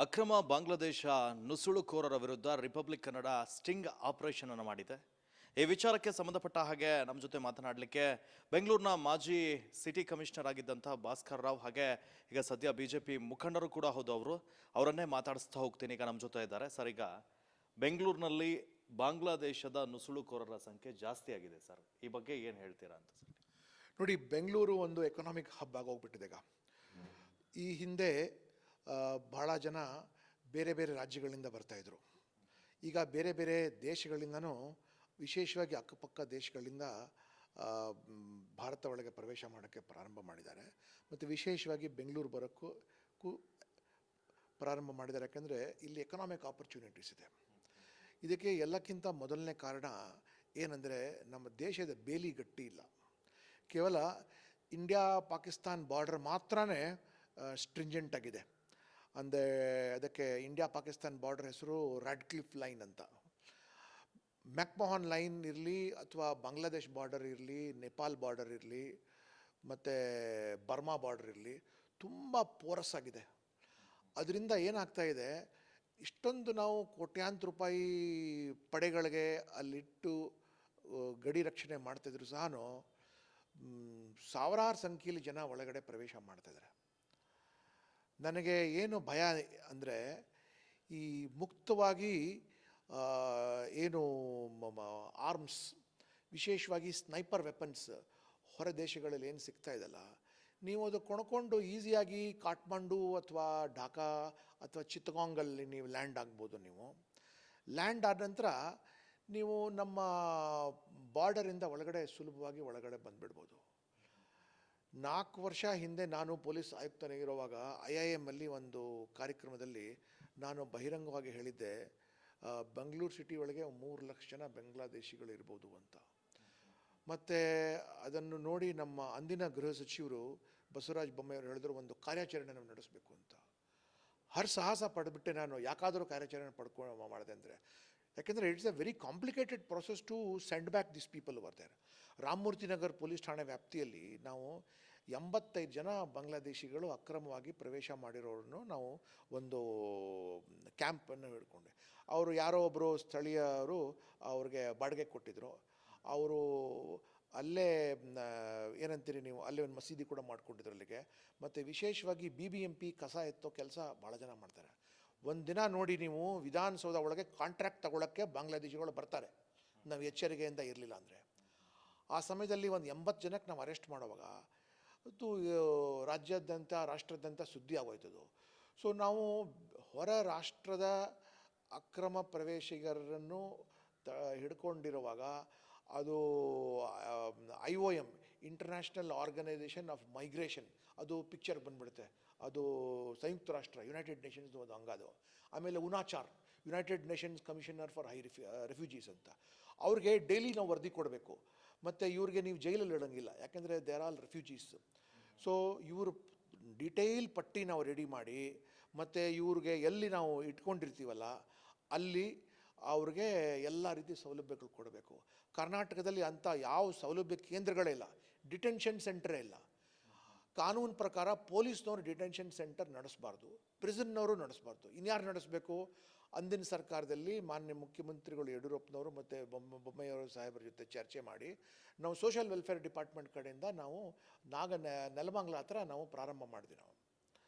ಅಕ್ರಮ ಬಾಂಗ್ಲಾದೇಶ ನುಸುಳುಕೋರರ ವಿರುದ್ಧ republic Kannada sting operation ಅನ್ನು ಮಾಡಿದೆ. ಈ ವಿಚಾರಕ್ಕೆ ಸಂಬಂಧಪಟ್ಟ ಹಾಗೆ ನಮ್ಮ ಜೊತೆ ಮಾತನಾಡಲಿಕ್ಕೆ ಬೆಂಗಳೂರಿನ ಮಾಜಿ ಸಿಟಿ ಕಮಿಷನರ್ ಆಗಿದ್ದಂತಹ ಭಾಸ್ಕರ್ ರಾವ್, ಹಾಗೆ ಈಗ ಸದ್ಯ ಬಿಜೆಪಿ ಮುಖಂಡರು ಕೂಡ ಹೌದು, ಅವರನ್ನೇ ಮಾತಾಡಿಸ್ತಾ ಹೋಗ್ತೀನಿ. ಈಗ ನಮ್ಮ ಜೊತೆ ಇದ್ದಾರೆ ಸರ್. ಈಗ ಬೆಂಗಳೂರಿನಲ್ಲಿ ಬಾಂಗ್ಲಾದೇಶದ ನುಸುಳುಕೋರರ ಸಂಖ್ಯೆ ಜಾಸ್ತಿ ಆಗಿದೆ ಸರ್, ಈ ಬಗ್ಗೆ ಏನು ಹೇಳ್ತೀರಾ ಅಂತ ಸರ್? ನೋಡಿ, ಬೆಂಗಳೂರು ಒಂದು ಎಕನಾಮಿಕ್ ಹಬ್ ಆಗೋಗ್ಬಿಟ್ಟಿದೆ. ಈಗ ಈ ಹಿಂದೆ ಬಹಳ ಜನ ಬೇರೆ ಬೇರೆ ರಾಜ್ಯಗಳಿಂದ ಬರ್ತಾಯಿದ್ರು. ಈಗ ಬೇರೆ ಬೇರೆ ದೇಶಗಳಿಂದನೂ, ವಿಶೇಷವಾಗಿ ಅಕ್ಕಪಕ್ಕ ದೇಶಗಳಿಂದ ಭಾರತ ಒಳಗೆ ಪ್ರವೇಶ ಮಾಡೋಕ್ಕೆ ಪ್ರಾರಂಭ ಮಾಡಿದ್ದಾರೆ. ಮತ್ತು ವಿಶೇಷವಾಗಿ ಬೆಂಗಳೂರು ಬರೋಕ್ಕೂ ಪ್ರಾರಂಭ ಮಾಡಿದ್ದಾರೆ. ಯಾಕೆಂದರೆ ಇಲ್ಲಿ ಎಕನಾಮಿಕ್ ಆಪರ್ಚುನಿಟೀಸ್ ಇದೆ. ಇದಕ್ಕೆ ಎಲ್ಲಕ್ಕಿಂತ ಮೊದಲನೇ ಕಾರಣ ಏನಂದರೆ, ನಮ್ಮ ದೇಶದ ಬೇಲಿ ಗಟ್ಟಿ ಇಲ್ಲ. ಕೇವಲ ಇಂಡಿಯಾ ಪಾಕಿಸ್ತಾನ್ ಬಾರ್ಡರ್ ಮಾತ್ರನೇ ಸ್ಟ್ರಿಂಜೆಂಟ್ ಆಗಿದೆ. ಅಂದರೆ ಅದಕ್ಕೆ ಇಂಡಿಯಾ ಪಾಕಿಸ್ತಾನ್ ಬಾರ್ಡರ್ ಹೆಸರು ರಾಡ್ಕ್ಲಿಫ್ ಲೈನ್ ಅಂತ. ಮೆಕ್ಮೋಹನ್ ಲೈನ್ ಇರಲಿ, ಅಥವಾ ಬಾಂಗ್ಲಾದೇಶ್ ಬಾರ್ಡರ್ ಇರಲಿ, ನೇಪಾಲ್ ಬಾರ್ಡರ್ ಇರಲಿ, ಮತ್ತು ಬರ್ಮಾ ಬಾರ್ಡರ್ ಇರಲಿ, ತುಂಬ ಪೋರಸ್ ಆಗಿದೆ. ಅದರಿಂದ ಏನಾಗ್ತಾ ಇದೆ, ಇಷ್ಟೊಂದು ನಾವು ಕೋಟ್ಯಾಂತರ ರೂಪಾಯಿ ಪಡೆಗಳಿಗೆ ಅಲ್ಲಿಟ್ಟು ಗಡಿ ರಕ್ಷಣೆ ಮಾಡ್ತಾಯಿದ್ರು ಸಹ ಸಾವಿರಾರು ಸಂಖ್ಯೆಯಲ್ಲಿ ಜನ ಒಳಗಡೆ ಪ್ರವೇಶ ಮಾಡ್ತಾಯಿದ್ದಾರೆ. ನನಗೆ ಏನು ಭಯ ಅಂದರೆ, ಈ ಮುಕ್ತವಾಗಿ ಏನು ಆರ್ಮ್ಸ್, ವಿಶೇಷವಾಗಿ ಸ್ನೈಪರ್ ವೆಪನ್ಸ್ ಹೊರ ದೇಶಗಳಲ್ಲಿ ಏನು ಸಿಗ್ತಾ ಇದೆಯಲ್ಲ, ನೀವು ಅದು ಕೊಂಡ್ಕೊಂಡು ಈಸಿಯಾಗಿ ಕಾಠ್ಮಂಡು ಅಥವಾ ಢಾಕಾ ಅಥವಾ ಚಿತ್ತಗಾಂಗಲ್ಲಿ ನೀವು ಲ್ಯಾಂಡ್ ಆಗ್ಬೋದು. ನೀವು ಲ್ಯಾಂಡ್ ಆದ ನಂತರ ನೀವು ನಮ್ಮ ಬಾರ್ಡರಿಂದ ಒಳಗಡೆ ಸುಲಭವಾಗಿ ಒಳಗಡೆ ಬಂದುಬಿಡ್ಬೋದು. 4 ವರ್ಷ ಹಿಂದೆ ನಾನು ಪೊಲೀಸ್ ಆಯುಕ್ತನಾಗಿರುವಾಗ IIM ಅಲ್ಲಿ ಒಂದು ಕಾರ್ಯಕ್ರಮದಲ್ಲಿ ನಾನು ಬಹಿರಂಗವಾಗಿ ಹೇಳಿದ್ದೆ, ಬೆಂಗಳೂರು ಸಿಟಿ ಒಳಗೆ 3 ಲಕ್ಷ ಜನ ಬಾಂಗ್ಲಾದೇಶಿಗಳು ಇರ್ಬೋದು ಅಂತ. ಮತ್ತು ಅದನ್ನು ನೋಡಿ ನಮ್ಮ ಅಂದಿನ ಗೃಹ ಸಚಿವರು ಬಸವರಾಜ ಬೊಮ್ಮಾಯಿಯವರು ಹೇಳಿದ್ರು, ಒಂದು ಕಾರ್ಯಾಚರಣೆ ನಾವು ನಡೆಸಬೇಕು ಅಂತ. ಸಾಹಸ ಪಡೆದುಬಿಟ್ಟೆ ನಾನು. ಯಾಕಾದರೂ ಕಾರ್ಯಾಚರಣೆ ಮಾಡಿದೆ ಅಂದರೆ, ಯಾಕೆಂದರೆ it's a very complicated process to send back this people over there. Ramamurthy Nagar police ಠಾಣೆ ವ್ಯಾಪ್ತಿಯಲ್ಲಿ ನಾವು 85 ಜನ ಬಾಂಗ್ಲಾದೇಶಿಗಳು ಅಕ್ರಮವಾಗಿ ಪ್ರವೇಶ ಮಾಡಿರೋರನ್ನು ನಾವು ಒಂದು ಕ್ಯಾಂಪನ್ನು ಹಿಡ್ಕೊಂಡೆ. ಅವರು ಯಾರೋ ಒಬ್ಬರು ಸ್ಥಳೀಯರು ಅವ್ರಿಗೆ ಬಾಡಿಗೆ ಕೊಟ್ಟಿದ್ದರು. ಅವರು ಅಲ್ಲೇ ಏನಂತೀರಿ ನೀವು, ಅಲ್ಲೇ ಒಂದು ಮಸೀದಿ ಕೂಡ ಮಾಡ್ಕೊಂಡಿದ್ರು ಅಲ್ಲಿಗೆ. ಮತ್ತು ವಿಶೇಷವಾಗಿ BBMP ಕಸ ಎತ್ತೋ ಕೆಲಸ ಭಾಳ ಜನ ಮಾಡ್ತಾರೆ. ಒಂದು ದಿನ ನೋಡಿ ನೀವು, ವಿಧಾನಸೌಧ ಒಳಗೆ ಕಾಂಟ್ರಾಕ್ಟ್ ತಗೊಳ್ಳೋಕ್ಕೆ ಬಾಂಗ್ಲಾದೇಶಿಗಳು ಬರ್ತಾರೆ, ನಾವು ಎಚ್ಚರಿಕೆಯಿಂದ ಇರಲಿಲ್ಲ ಅಂದರೆ. ಆ ಸಮಯದಲ್ಲಿ ಒಂದು 80 ಜನಕ್ಕೆ ನಾವು ಅರೆಸ್ಟ್ ಮಾಡುವಾಗ ಅದು ರಾಷ್ಟ್ರಾದ್ಯಂತ ಸುದ್ದಿ ಆಗೋಯ್ತದು. ಸೊ ನಾವು ಹೊರ ರಾಷ್ಟ್ರದ ಅಕ್ರಮ ಪ್ರವೇಶಿಗರನ್ನು ಹಿಡ್ಕೊಂಡಿರುವಾಗ, ಅದು IOM, international organisation of migration, ಅದು ಪಿಕ್ಚರ್ ಬಂದುಬಿಡುತ್ತೆ. ಅದು ಸಂಯುಕ್ತ ರಾಷ್ಟ್ರ, ಯುನೈಟೆಡ್ ನೇಷನ್ಸ್ ಒಂದು ಅಂಗದು. ಆಮೇಲೆ UNHCR, United Nations commissioner for refugees ಅಂತ, ಅವ್ರಿಗೆ ಡೈಲಿ ನಾವು ವರದಿ ಕೊಡಬೇಕು. ಮತ್ತು ಇವ್ರಿಗೆ ನೀವು ಜೈಲಲ್ಲಿ ಇಡೋಂಗಿಲ್ಲ, ಯಾಕೆಂದರೆ they are all refugees. So ಇವರು ಡಿಟೇಲ್ ಪಟ್ಟಿ ನಾವು ರೆಡಿ ಮಾಡಿ, ಮತ್ತು ಇವ್ರಿಗೆ ಎಲ್ಲಿ ನಾವು ಇಟ್ಕೊಂಡಿರ್ತೀವಲ್ಲ ಅಲ್ಲಿ ಅವ್ರಿಗೆ ಎಲ್ಲ ರೀತಿ ಸೌಲಭ್ಯಗಳು ಕೊಡಬೇಕು. ಕರ್ನಾಟಕದಲ್ಲಿ ಅಂಥ ಯಾವ ಸೌಲಭ್ಯ ಕೇಂದ್ರಗಳೇ ಇಲ್ಲ, ಡಿಟೆನ್ಷನ್ ಸೆಂಟರೇ ಇಲ್ಲ. ಕಾನೂನು ಪ್ರಕಾರ ಪೊಲೀಸ್ನವರು ಡಿಟೆನ್ಷನ್ ಸೆಂಟರ್ ನಡೆಸಬಾರ್ದು, ಪ್ರಿಸನ್ನವರು ನಡೆಸಬಾರ್ದು. ಇನ್ಯಾರು ನಡೆಸಬೇಕು? ಅಂದಿನ ಸರ್ಕಾರದಲ್ಲಿ ಮಾನ್ಯ ಮುಖ್ಯಮಂತ್ರಿಗಳು ಯಡಿಯೂರಪ್ಪನವರು ಮತ್ತು ಬೊಮ್ಮಾಯಿಯವರು ಸಾಹೇಬರ ಜೊತೆ ಚರ್ಚೆ ಮಾಡಿ ನಾವು ಸೋಷಿಯಲ್ ವೆಲ್ಫೇರ್ ಡಿಪಾರ್ಟ್ಮೆಂಟ್ ಕಡೆಯಿಂದ ನಾವು ನೆಲಮಂಗಲ ಹತ್ರ ನಾವು ಪ್ರಾರಂಭ ಮಾಡಿದ್ವಿ ನಾವು.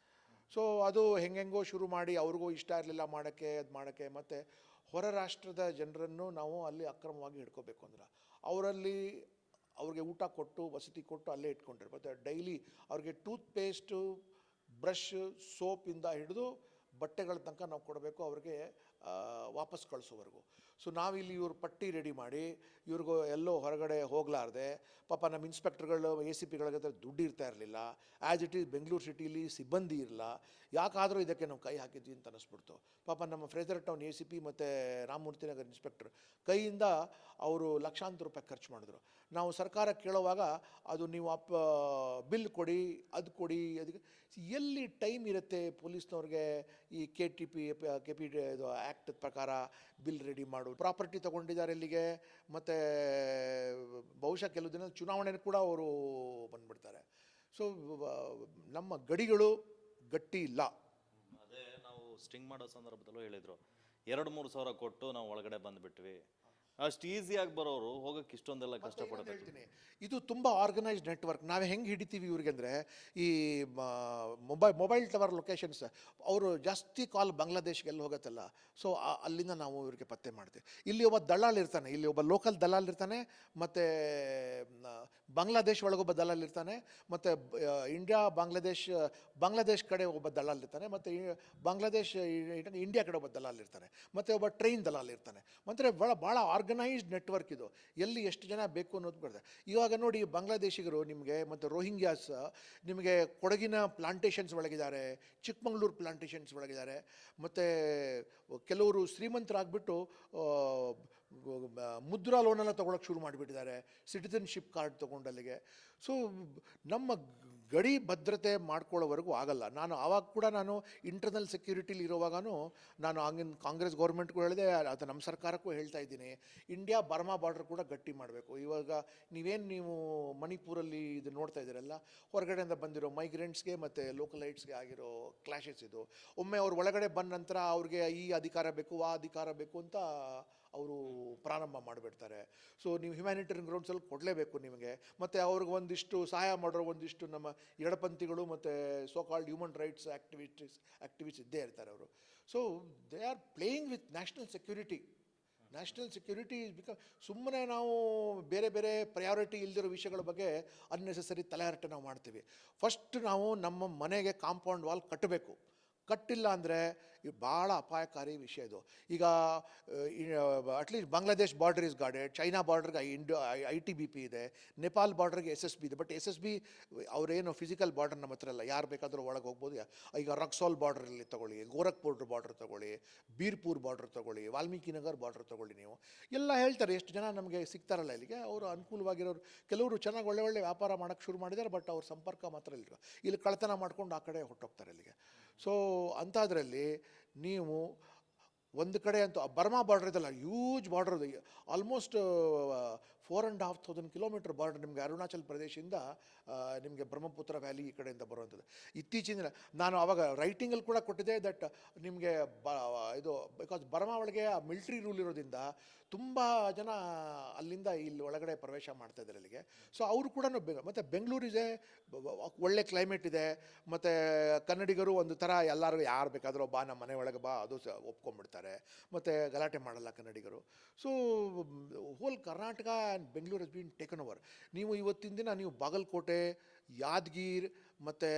ಸೊ ಅದು ಹೆಂಗೆಂಗೋ ಶುರು ಮಾಡಿ, ಅವ್ರಿಗೂ ಇಷ್ಟ ಇರಲಿಲ್ಲ ಮಾಡೋಕ್ಕೆ. ಮತ್ತು ಹೊರ ರಾಷ್ಟ್ರದ ಜನರನ್ನು ನಾವು ಅಲ್ಲಿ ಅಕ್ರಮವಾಗಿ ಹಿಡ್ಕೋಬೇಕು ಅಂದ್ರೆ ಅವ್ರಿಗೆ ಊಟ ಕೊಟ್ಟು ವಸತಿ ಕೊಟ್ಟು ಅಲ್ಲೇ ಇಟ್ಕೊಂಡಿರ್ಬೋದು. ಮತ್ತು ಡೈಲಿ ಅವ್ರಿಗೆ ಟೂತ್ ಪೇಸ್ಟು, ಬ್ರಷ್, ಸೋಪಿಂದ ಹಿಡಿದು ಬಟ್ಟೆಗಳ ತನಕ ನಾವು ಕೊಡಬೇಕು, ಅವ್ರಿಗೆ ವಾಪಸ್ ಕಳಿಸೋವರೆಗೂ. ಸೊ ನಾವಿಲ್ಲಿ ಇವ್ರ ಪಟ್ಟಿ ರೆಡಿ ಮಾಡಿ, ಇವ್ರಿಗೂ ಎಲ್ಲೋ ಹೊರಗಡೆ ಹೋಗಲಾರ್ದೆ, ಪಾಪ ನಮ್ಮ ಇನ್ಸ್ಪೆಕ್ಟರ್ಗಳು ACPಗಳಿಗೆ ದುಡ್ಡು ಇರ್ತಾ ಇರಲಿಲ್ಲ. ಆ್ಯಸ್ ಇಟ್ ಈಸ್ ಬೆಂಗಳೂರು ಸಿಟಿಲಿ ಸಿಬ್ಬಂದಿ ಇರಲ್ಲ, ಯಾಕಾದರೂ ಇದಕ್ಕೆ ನಾವು ಕೈ ಹಾಕಿದ್ವಿ ಅಂತ ಅನ್ನಿಸ್ಬಿಡ್ತು. ಪಾಪ ನಮ್ಮ ಫ್ರೇಜರ್ ಟೌನ್ ACP ಮತ್ತು ರಾಮಮೂರ್ತಿ ನಗರ್ ಇನ್ಸ್ಪೆಕ್ಟರ್ ಕೈಯಿಂದ ಅವರು ಲಕ್ಷಾಂತರ ರೂಪಾಯಿ ಖರ್ಚು ಮಾಡಿದ್ರು. ನಾವು ಸರ್ಕಾರ ಕೇಳುವಾಗ ಅದು ನೀವು ಬಿಲ್ ಕೊಡಿ, ಅದು ಕೊಡಿ, ಅದಕ್ಕೆ ಎಲ್ಲಿ ಟೈಮ್ ಇರುತ್ತೆ ಪೊಲೀಸ್ನವ್ರಿಗೆ ಈ KP ಇದು ಆ್ಯಕ್ಟ್ ಪ್ರಕಾರ ಬಿಲ್ ರೆಡಿ ಮಾಡು. ಪ್ರಾಪರ್ಟಿ ತೊಗೊಂಡಿದ್ದಾರೆ ಇಲ್ಲಿಗೆ, ಮತ್ತು ಬಹುಶಃ ಕೆಲವು ದಿನ ಚುನಾವಣೆ ಕೂಡ ಅವರು ಬಂದುಬಿಡ್ತಾರೆ. ಸೊ ನಮ್ಮ ಗಡಿಗಳು ಗಟ್ಟಿ ಇಲ್ಲ. ಅದೇ ನಾವು ಸ್ಟಿಂಗ್ ಮಾಡೋ ಸಂದರ್ಭದಲ್ಲೂ ಹೇಳಿದ್ರು 2-3 ಸಾವಿರ ಕೊಟ್ಟು ನಾವು ಒಳಗಡೆ ಬಂದ್ಬಿಟ್ವಿ. ಅಷ್ಟು ಈಸಿಯಾಗಿ ಬರೋರು ಹೋಗಕ್ಕೆ ಇಷ್ಟೊಂದೆಲ್ಲ ಕಷ್ಟಪಡಬೇಕು. ಹೇಳ್ತೀನಿ, ಇದು ತುಂಬ ಆರ್ಗನೈಸ್ಡ್ ನೆಟ್ವರ್ಕ್. ನಾವು ಹೆಂಗೆ ಹಿಡಿತೀವಿ ಇವ್ರಿಗೆ ಅಂದರೆ, ಈ ಮೊಬೈಲ್ ಟವರ್ ಲೊಕೇಶನ್ಸ್ ಅವರು ಜಾಸ್ತಿ ಕಾಲ್ ಬಾಂಗ್ಲಾದೇಶ್ಗೆಲ್ಲ ಹೋಗುತ್ತಲ್ಲ, ಸೊ ಅಲ್ಲಿಂದ ನಾವು ಇವ್ರಿಗೆ ಪತ್ತೆ ಮಾಡ್ತೀವಿ. ಇಲ್ಲಿ ಒಬ್ಬ ದಳ್ಳಾಲ್ ಇರ್ತಾನೆ, ಇಲ್ಲಿ ಒಬ್ಬ ಲೋಕಲ್ ದಳ್ಳಾಲ್ ಇರ್ತಾನೆ, ಮತ್ತು ಬಾಂಗ್ಲಾದೇಶ್ ಒಳಗೊಬ್ಬ ದಳ್ಳಾಲ್ ಇರ್ತಾನೆ, ಮತ್ತು ಇಂಡಿಯಾ ಬಾಂಗ್ಲಾದೇಶ್ ಕಡೆ ಒಬ್ಬ ದಳ್ಳಾಲ್ ಇರ್ತಾನೆ, ಮತ್ತು ಬಾಂಗ್ಲಾದೇಶ್ ಇಂಡಿಯಾ ಕಡೆ ಒಬ್ಬ ದಳ್ಳಾಲ್ ಇರ್ತಾನೆ, ಮತ್ತು ಒಬ್ಬ ಟ್ರೈನ್ ದಳ್ಳಾಲ್ ಇರ್ತಾನೆ. ಮತ್ತು ಭಾಳ ಆರ್ಗನೈಸ್ಡ್ ನೆಟ್ವರ್ಕ್ ಇದು. ಎಲ್ಲಿ ಎಷ್ಟು ಜನ ಬೇಕು ಅನ್ನೋದು ಬರ್ತದೆ. ಇವಾಗ ನೋಡಿ, ಬಾಂಗ್ಲಾದೇಶಿಗರು ನಿಮಗೆ ಮತ್ತು ರೋಹಿಂಗ್ಯಾಸ್ ನಿಮಗೆ ಕೊಡಗಿನ ಪ್ಲಾಂಟೇಶನ್ಸ್ ಒಳಗಿದ್ದಾರೆ, ಚಿಕ್ಕಮಂಗ್ಳೂರು ಪ್ಲಾಂಟೇಶನ್ಸ್ ಒಳಗಿದ್ದಾರೆ, ಮತ್ತು ಕೆಲವರು ಶ್ರೀಮಂತರಾಗ್ಬಿಟ್ಟು ಮುದ್ರಾ ಲೋನೆಲ್ಲ ತೊಗೊಳಕ್ಕೆ ಶುರು ಮಾಡಿಬಿಟ್ಟಿದ್ದಾರೆ, ಸಿಟಿಸನ್ಶಿಪ್ ಕಾರ್ಡ್ ತೊಗೊಂಡು ಅಲ್ಲಿಗೆ. ಸೊ ನಮ್ಮ ಗಡಿ ಭದ್ರತೆ ಮಾಡ್ಕೊಳ್ಳೋವರೆಗೂ ಆಗಲ್ಲ. ಆವಾಗ ಕೂಡ ನಾನು ಇಂಟರ್ನಲ್ ಸೆಕ್ಯೂರಿಟಿಲಿ ಇರುವಾಗೂ ನಾನು ಆಗಿನ ಕಾಂಗ್ರೆಸ್ ಗೌರ್ಮೆಂಟ್ಗೂ ಹೇಳಿದೆ, ಅಥವಾ ನಮ್ಮ ಸರ್ಕಾರಕ್ಕೂ ಹೇಳ್ತಾ ಇದ್ದೀನಿ, ಇಂಡಿಯಾ ಬರ್ಮಾ ಬಾರ್ಡರ್ ಕೂಡ ಗಟ್ಟಿ ಮಾಡಬೇಕು. ಇವಾಗ ನೀವು ಮಣಿಪುರಲ್ಲಿ ಇದು ನೋಡ್ತಾ ಇದ್ದೀರಲ್ಲ, ಹೊರಗಡೆಯಿಂದ ಬಂದಿರೋ ಮೈಗ್ರೆಂಟ್ಸ್ಗೆ ಮತ್ತು ಲೋಕಲೈಟ್ಸ್ಗೆ ಆಗಿರೋ ಕ್ಲಾಶಸ್ ಇದು. ಒಮ್ಮೆ ಅವ್ರು ಒಳಗಡೆ ಬಂದ ನಂತರ ಅವ್ರಿಗೆ ಈ ಅಧಿಕಾರ ಬೇಕು, ಆ ಅಧಿಕಾರ ಬೇಕು ಅಂತ ಅವರು ಪ್ರಾರಂಭ ಮಾಡಿಬಿಡ್ತಾರೆ. ಸೊ ನೀವು ಹ್ಯುಮ್ಯಾನಿಟೇರಿಯನ್ ಗ್ರೌಂಡ್ಸಲ್ಲಿ ಕೊಡಲೇಬೇಕು ನಿಮಗೆ. ಮತ್ತು ಅವ್ರಿಗೆ ಒಂದಿಷ್ಟು ಸಹಾಯ ಮಾಡೋರು ಒಂದಿಷ್ಟು ನಮ್ಮ ಎಡಪಂಥಿಗಳು ಮತ್ತು so called human rights activist ಇದ್ದೇ ಇರ್ತಾರೆ ಅವರು. So they are playing with national security. National security ಸುಮ್ಮನೆ ನಾವು ಬೇರೆ ಬೇರೆ ಪ್ರಯಾರಿಟಿ ಇಲ್ದಿರೋ ವಿಷಯಗಳ ಬಗ್ಗೆ ಅನ್ನೆಸೆಸರಿ ತಲೆಹರಟೆ ನಾವು ಮಾಡ್ತೀವಿ. ಫಸ್ಟ್ ನಾವು ನಮ್ಮ ಮನೆಗೆ ಕಾಂಪೌಂಡ್ ವಾಲ್ ಕಟ್ಟಬೇಕು. ಕಟ್ಟಿಲ್ಲ ಅಂದರೆ ಭಾಳ ಅಪಾಯಕಾರಿ ವಿಷಯ ಇದು. ಈಗ at least Bangladesh border is guarded, China ಬಾರ್ಡರ್ಗೆ ITBP ಇದೆ, ನೇಪಾಲ್ ಬಾರ್ಡರ್ಗೆ SSB ಇದೆ. ಬಟ್ SSB ಅವರೇನು ಫಿಸಿಕಲ್ ಬಾರ್ಡರ್ ನಮ್ಮ ಹತ್ರ ಇಲ್ಲ, ಯಾರು ಬೇಕಾದರೂ ಒಳಗೆ ಹೋಗ್ಬೋದು. ಈಗ ರಕ್ಸೌಲ್ ಬಾರ್ಡ್ರಲ್ಲಿ ತೊಗೊಳ್ಳಿ, ಗೋರಖ್ಪುರ್ ಬಾರ್ಡರ್ ತೊಗೊಳ್ಳಿ, ಬೀರ್ಪುರ್ ಬಾರ್ಡರ್ ತೊಗೊಳ್ಳಿ, ವಾಲ್ಮೀಕಿ ನಗರ್ ಬಾರ್ಡರ್ ತೊಗೊಳ್ಳಿ. ನೀವು ಎಲ್ಲ ಹೇಳ್ತಾರೆ, ಎಷ್ಟು ಜನ ನಮಗೆ ಸಿಗ್ತಾರಲ್ಲ ಇಲ್ಲಿಗೆ, ಅವರು ಅನುಕೂಲವಾಗಿರೋರು. ಕೆಲವರು ಚೆನ್ನಾಗಿ ಒಳ್ಳೆ ವ್ಯಾಪಾರ ಮಾಡೋಕ್ಕೆ ಶುರು ಮಾಡಿದ್ದಾರೆ, ಬಟ್ ಅವ್ರ ಸಂಪರ್ಕ ಮಾತ್ರ ಇಲ್ಲಿ ಕಳ್ತನ ಮಾಡ್ಕೊಂಡು ಆ ಕಡೆ ಹೊಟ್ಟೋಗ್ತಾರೆ ಇಲ್ಲಿಗೆ. ಸೊ ಅಂಥದ್ರಲ್ಲಿ ನೀವು ಒಂದು ಕಡೆ ಅಂತೂ ಬರ್ಮಾ ಬಾರ್ಡರ್ ಇದಲ್ಲ, ಹ್ಯೂಜ್ ಬಾರ್ಡರ್ ಅದು, ಆಲ್ಮೋಸ್ಟ್ 4,500 ಕಿಲೋಮೀಟರ್ ಬಾರ್ಡರ್ ನಿಮಗೆ ಅರುಣಾಚಲ್ ಪ್ರದೇಶದಿಂದ ನಿಮಗೆ ಬ್ರಹ್ಮಪುತ್ರ ವ್ಯಾಲಿ ಈ ಕಡೆಯಿಂದ ಬರುವಂಥದ್ದು. ಇತ್ತೀಚಿನ ನಾನು ಆವಾಗ ರೈಟಿಂಗಲ್ಲಿ ಕೂಡ ಕೊಟ್ಟಿದ್ದೆ ದಟ್ ನಿಮಗೆ ಇದು ಬಿಕಾಸ್ ಬರ್ಮಾ ಒಳಗೆ ಆ ಮಿಲ್ಟ್ರಿ ರೂಲ್ ಇರೋದ್ರಿಂದ ತುಂಬ ಜನ ಅಲ್ಲಿಂದ ಇಲ್ಲಿ ಒಳಗಡೆ ಪ್ರವೇಶ ಮಾಡ್ತಾ ಇದ್ದಾರೆ ಇಲ್ಲಿಗೆ. ಸೊ ಅವರು ಕೂಡ ಮತ್ತು ಬೆಂಗಳೂರಿದೆ, ಒಳ್ಳೆ ಕ್ಲೈಮೇಟ್ ಇದೆ, ಮತ್ತು ಕನ್ನಡಿಗರು ಒಂದು ಥರ ಎಲ್ಲರಿಗೂ ಯಾರು ಬೇಕಾದರೂ ಬಾ ನಮ್ಮ ಮನೆ ಒಳಗೆ ಬಾ ಅದು ಒಪ್ಕೊಂಡ್ಬಿಡ್ತಾರೆ, ಮತ್ತು ಗಲಾಟೆ ಮಾಡಲ್ಲ ಕನ್ನಡಿಗರು. So whole Karnataka and Bengaluru has been taken over. ನೀವು ಇವತ್ತಿನ ದಿನ ನೀವು ಬಾಗಲಕೋಟೆ, ಯಾದಗಿರ್ ಮತ್ತು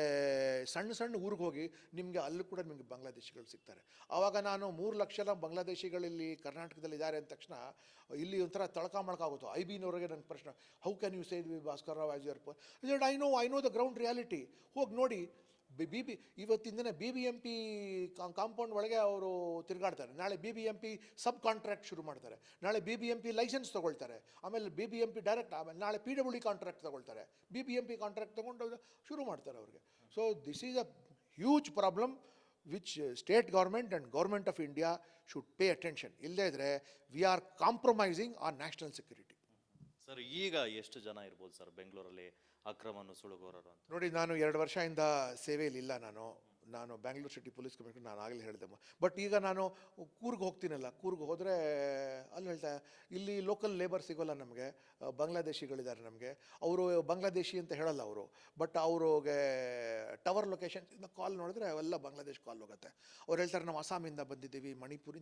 ಸಣ್ಣ ಊರಿಗೆ ಹೋಗಿ ನಿಮಗೆ ಅಲ್ಲೂ ಕೂಡ ನಿಮಗೆ ಬಾಂಗ್ಲಾದೇಶಿಗಳು ಸಿಗ್ತಾರೆ. ಆವಾಗ ನಾನು 3 ಲಕ್ಷ ಬಾಂಗ್ಲಾದೇಶಿಗಳಲ್ಲಿ ಕರ್ನಾಟಕದಲ್ಲಿ ಇದ್ದಾರೆ ಅಂದ ತಕ್ಷಣ ಇಲ್ಲಿ ಒಂಥರ ತಳಕಾಮಳಕಾಗುತ್ತೋ. IB-ನವ್ರಿಗೆ ನನ್ನ ಪ್ರಶ್ನೆ, how can you say Bhaskar Rao as your per? I know the ground reality. ಹೋಗಿ ನೋಡಿ, ಇವತ್ತಿನ ದಿನ BBMP ಕಾಂಪೌಂಡ್ ಒಳಗೆ ಅವರು ತಿರುಗಾಡ್ತಾರೆ. ನಾಳೆ BBMP ಸಬ್ ಕಾಂಟ್ರಾಕ್ಟ್ ಶುರು ಮಾಡ್ತಾರೆ, ನಾಳೆ BBMP ಲೈಸೆನ್ಸ್ ತೊಗೊಳ್ತಾರೆ, ಆಮೇಲೆ BBMP ಡೈರೆಕ್ಟ್, ಆಮೇಲೆ ನಾಳೆ PWD ಕಾಂಟ್ರಾಕ್ಟ್ ತೊಗೊಳ್ತಾರೆ, BBMP ಕಾಂಟ್ರಾಕ್ಟ್ ತೊಗೊಂಡು ಶುರು ಮಾಡ್ತಾರೆ ಅವ್ರಿಗೆ. So this is a huge problem which state government and government of India should pay attention. ಇಲ್ಲದೇ ಇದ್ದರೆ we are compromising on national security. Sir, ಈಗ ಎಷ್ಟು ಜನ ಇರ್ಬೋದು ಸರ್ ಬೆಂಗಳೂರಲ್ಲಿ ಅಕ್ರಮ ನುಸುಳುಗೋರರು ಅಂತ? ನೋಡಿ, ನಾನು 2 ವರ್ಷದಿಂದ ಸೇವೆಯಲ್ಲಿ ಇಲ್ಲ. ನಾನು ಬ್ಯಾಂಗ್ಳೂರ್ ಸಿಟಿ ಪೊಲೀಸ್ ಕಮಿಷನರ್, ನಾನು ಆಗಲೇ ಹೇಳಿದೆ. ಬಟ್ ಈಗ ನಾನು ಕೂರ್ಗ್ ಹೋಗ್ತೀನಲ್ಲ, ಕೂರ್ಗ್ ಹೋದರೆ ಅಲ್ಲಿ ಹೇಳ್ತಾ ಇಲ್ಲಿ ಲೋಕಲ್ ಲೇಬರ್ ಸಿಗೋಲ್ಲ ನಮಗೆ, ಬಾಂಗ್ಲಾದೇಶಿಗಳಿದ್ದಾರೆ ನಮಗೆ. ಅವರು ಬಾಂಗ್ಲಾದೇಶಿ ಅಂತ ಹೇಳಲ್ಲ ಅವರು, ಬಟ್ ಅವ್ರಿಗೆ ಟವರ್ ಲೊಕೇಶನ್ಸಿಂದ ಕಾಲ್ ನೋಡಿದ್ರೆ ಅವೆಲ್ಲ ಬಾಂಗ್ಲಾದೇಶ್ ಕಾಲ್ ಹೋಗುತ್ತೆ. ಅವ್ರು ಹೇಳ್ತಾರೆ, ನಾವು ಅಸ್ಸಾಮಿಂದ ಬಂದಿದ್ದೀವಿ, ಮಣಿಪುರಿಂದ